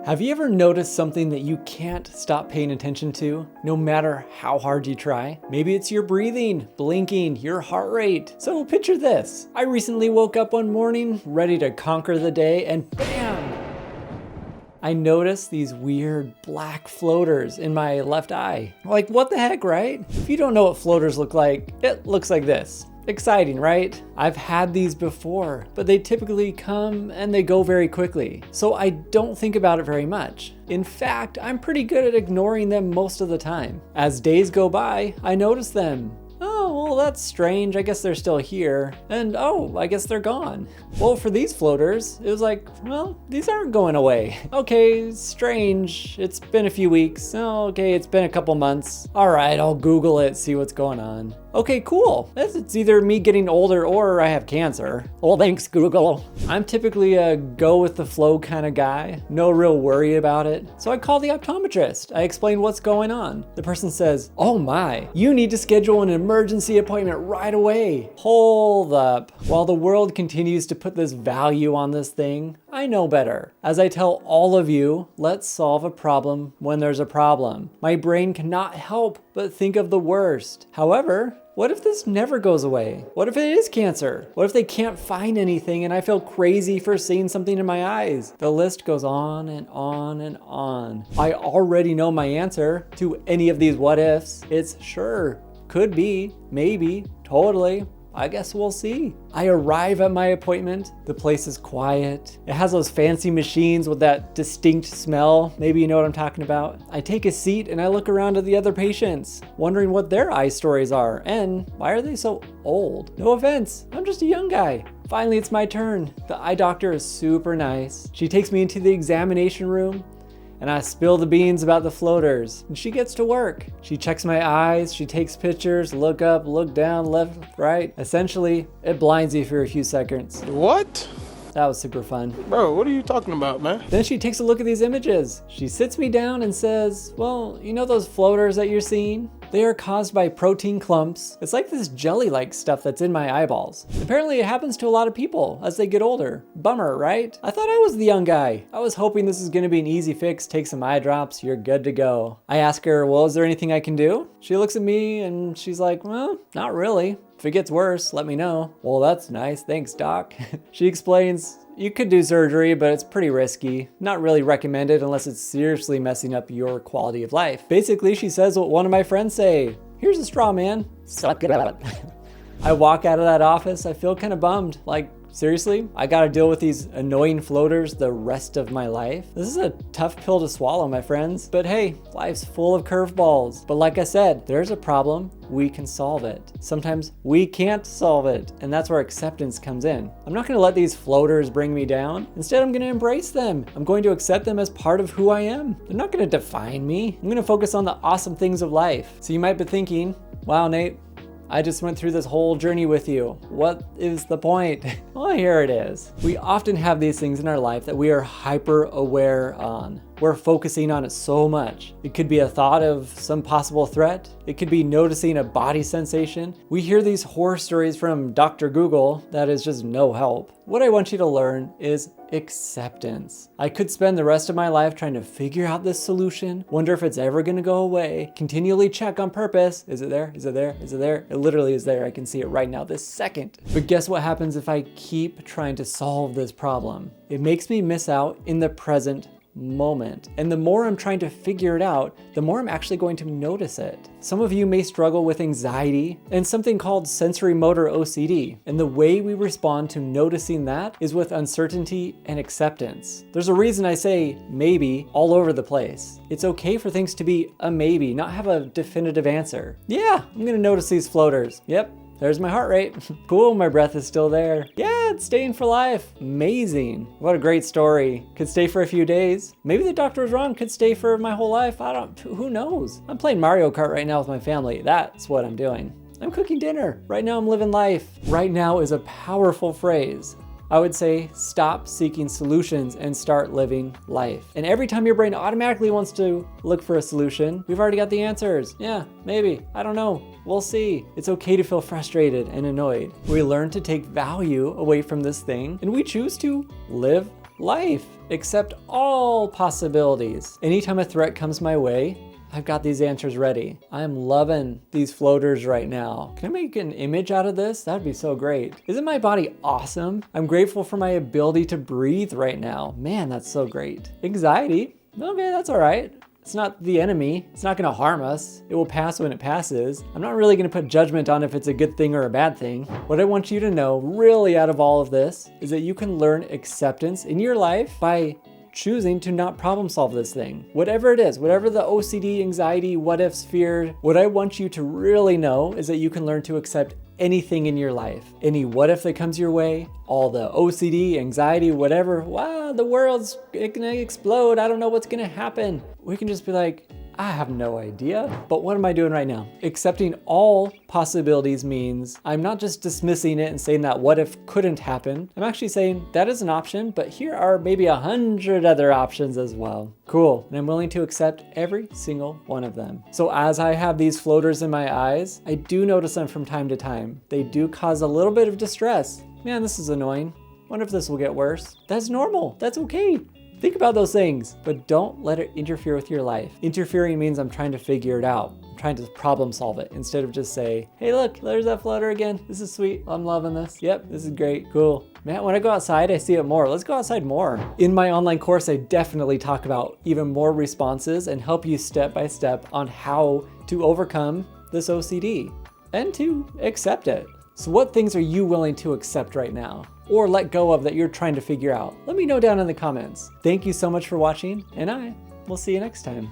Have you ever noticed something that you can't stop paying attention to, no matter how hard you try? Maybe it's your breathing, blinking, your heart rate. So picture this. I recently woke up one morning, ready to conquer the day, and bam! I noticed these weird black floaters in my left eye. Like, what the heck, right? If you don't know what floaters look like, it looks like this. Exciting, right? I've had these before, but they typically come and they go very quickly. So I don't think about it very much. In fact, I'm pretty good at ignoring them most of the time. As days go by, I notice them. Oh, well, that's strange. I guess they're still here. And oh, I guess they're gone. Well, for these floaters, it was like, well, these aren't going away. Okay, strange. It's been a few weeks. Oh, okay, it's been a couple months. All right, I'll Google it, see what's going on. Okay, cool. It's either me getting older or I have cancer. Well, thanks, Google. I'm typically a go with the flow kind of guy. No real worry about it. So I call the optometrist. I explain what's going on. The person says, oh my, you need to schedule an emergency appointment right away. Hold up. While the world continues to put this value on this thing, I know better. As I tell all of you, let's solve a problem when there's a problem. My brain cannot help but think of the worst. However, what if this never goes away? What if it is cancer? What if they can't find anything and I feel crazy for seeing something in my eyes? The list goes on and on and on. I already know my answer to any of these what ifs. It's sure, could be, maybe, totally. I guess we'll see. I arrive at my appointment. The place is quiet. It has those fancy machines with that distinct smell. Maybe you know what I'm talking about. I take a seat and I look around at the other patients, wondering what their eye stories are and why are they so old? No offense, I'm just a young guy. Finally, it's my turn. The eye doctor is super nice. She takes me into the examination room and I spill the beans about the floaters, and she gets to work. She checks my eyes, she takes pictures, look up, look down, left, right. Essentially, it blinds you for a few seconds. What? That was super fun. Bro, what are you talking about, man? Then she takes a look at these images. She sits me down and says, well, you know those floaters that you're seeing? They are caused by protein clumps. It's like this jelly-like stuff that's in my eyeballs. Apparently it happens to a lot of people as they get older. Bummer, right? I thought I was the young guy. I was hoping this is gonna be an easy fix. Take some eye drops, you're good to go. I ask her, well, is there anything I can do? She looks at me and she's like, well, not really. If it gets worse, let me know. Well, that's nice. Thanks, doc. She explains, you could do surgery, but it's pretty risky. Not really recommended unless it's seriously messing up your quality of life. Basically, she says what one of my friends say, here's a straw, man. Suck it up. I walk out of that office, I feel kind of bummed. Like, seriously? I gotta deal with these annoying floaters the rest of my life? This is a tough pill to swallow, my friends. But hey, life's full of curveballs. But like I said, there's a problem, we can solve it. Sometimes we can't solve it, and that's where acceptance comes in. I'm not gonna let these floaters bring me down. Instead, I'm gonna embrace them. I'm going to accept them as part of who I am. They're not gonna define me. I'm gonna focus on the awesome things of life. So you might be thinking, wow, Nate, I just went through this whole journey with you. What is the point? Well, here it is. We often have these things in our life that we are hyper aware on. We're focusing on it so much. It could be a thought of some possible threat. It could be noticing a body sensation. We hear these horror stories from Dr. Google that is just no help. What I want you to learn is acceptance. I could spend the rest of my life trying to figure out this solution, wonder if it's ever gonna go away, continually check on purpose. Is it there? Is it there? Is it there? It literally is there. I can see it right now this second. But guess what happens if I keep trying to solve this problem? It makes me miss out in the present moment. And the more I'm trying to figure it out, the more I'm actually going to notice it. Some of you may struggle with anxiety and something called sensory motor OCD. And the way we respond to noticing that is with uncertainty and acceptance. There's a reason I say maybe all over the place. It's okay for things to be a maybe, not have a definitive answer. Yeah, I'm gonna notice these floaters. Yep. There's my heart rate. Cool, my breath is still there. Yeah, it's staying for life. Amazing. What a great story. Could stay for a few days. Maybe the doctor was wrong, could stay for my whole life. Who knows? I'm playing Mario Kart right now with my family. That's what I'm doing. I'm cooking dinner. Right now I'm living life. Right now is a powerful phrase. I would say stop seeking solutions and start living life. And every time your brain automatically wants to look for a solution, we've already got the answers. Yeah, maybe, I don't know. We'll see. It's okay to feel frustrated and annoyed. We learn to take value away from this thing and we choose to live life. Accept all possibilities. Anytime a threat comes my way, I've got these answers ready. I'm loving these floaters right now. Can I make an image out of this? That'd be so great. Isn't my body awesome? I'm grateful for my ability to breathe right now. Man, that's so great. Anxiety, okay, that's all right. It's not the enemy. It's not gonna harm us. It will pass when it passes. I'm not really gonna put judgment on if it's a good thing or a bad thing. What I want you to know, really out of all of this, is that you can learn acceptance in your life by choosing to not problem solve this thing. Whatever it is, whatever the OCD, anxiety, what ifs, fear, what I want you to really know is that you can learn to accept anything in your life. Any what if that comes your way, all the OCD, anxiety, whatever, wow, the world's gonna explode, I don't know what's gonna happen. We can just be like, I have no idea, but what am I doing right now? Accepting all possibilities means I'm not just dismissing it and saying that what if couldn't happen. I'm actually saying that is an option, but here are maybe 100 other options as well. Cool, and I'm willing to accept every single one of them. So as I have these floaters in my eyes, I do notice them from time to time. They do cause a little bit of distress. Man, this is annoying. Wonder if this will get worse. That's normal, that's okay. Think about those things, but don't let it interfere with your life. Interfering means I'm trying to figure it out. I'm trying to problem solve it instead of just say, hey look, there's that floater again. This is sweet, I'm loving this. Yep, this is great, cool. Man, when I go outside, I see it more. Let's go outside more. In my online course, I definitely talk about even more responses and help you step by step on how to overcome this OCD and to accept it. So what things are you willing to accept right now? Or let go of that you're trying to figure out? Let me know down in the comments. Thank you so much for watching, and I will see you next time.